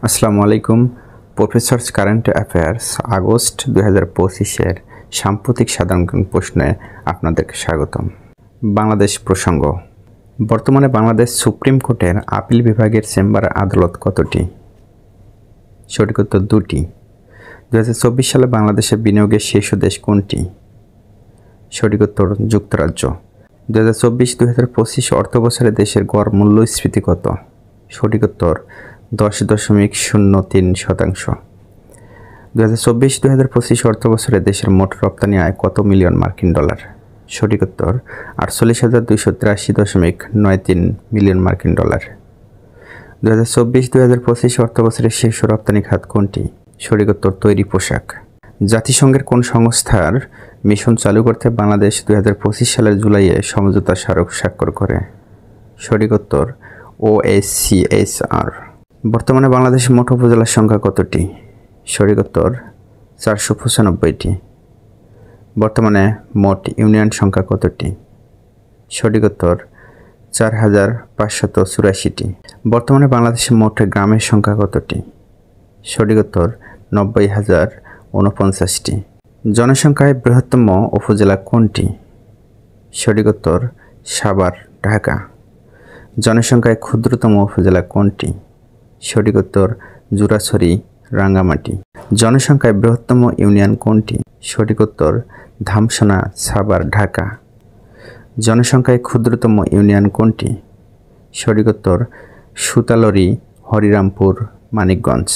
আসসালামু আলাইকুম। Professors current affairs August 2025-এর সাম্প্রতিক সাধারণ প্রশ্নে আপনাদেরকে স্বাগতম। বাংলাদেশ প্রসঙ্গ। বর্তমানে বাংলাদেশ সুপ্রিম কোর্টের আপিল বিভাগের চেম্বার আদালত কতটি? সঠিক উত্তর 2টি। 2024 সালে বাংলাদেশে বিনিয়োগের শীর্ষ দেশ কোনটি? সঠিক উত্তর যুক্তরাজ্য। 2024-2025 অর্থবছরে দেশের গড় মূল্যস্ফীতি কত? সঠিক উত্তর 10.03%। 2024-2025 অর্থবছরে দেশের মোট রপ্তানি আয় কত মিলিয়ন মার্কিন ডলার? সঠিক উত্তর 48,283.93 মিলিয়ন মার্কিন ডলার। 2024-2025 অর্থবছরের শীর্ষ রপ্তানি খাত কোনটি? সঠিক উত্তর তৈরি পোশাক। জাতিসংঘের কোন সংস্থার মিশন চালু করতে বাংলাদেশ 2025 সালের জুলাইয়ে সমঝোতা স্মারক স্বাক্ষর করে? সঠিক উত্তর OHCHR। বর্তমানে বাংলাদেশের মোট উপজেলার সংখ্যা কতটি? সঠিক উত্তর 495টি। বর্তমানে মোট ইউনিয়ন সংখ্যা কতটি? সঠিক উত্তর 4,584টি। বর্তমানে বাংলাদেশের মোট গ্রামের সংখ্যা কতটি? সঠিক উত্তর 90,049টি। জনসংখ্যায় বৃহত্তম উপজেলা কোনটি? সঠিক উত্তর সাভার, ঢাকা। জনসংখ্যায় ক্ষুদ্রতম উপজেলা কোনটি? সঠিক উত্তর জুরাছড়ি, রাঙ্গামাটি। জনসংখ্যায় বৃহত্তম ইউনিয়ন কোনটি? সঠিক উত্তর ধামসোনা, সাভার, ঢাকা। জনসংখ্যায় ক্ষুদ্রতম ইউনিয়ন কোনটি? সঠিক উত্তর সুতালড়ি, হরিরামপুর, মানিকগঞ্জ।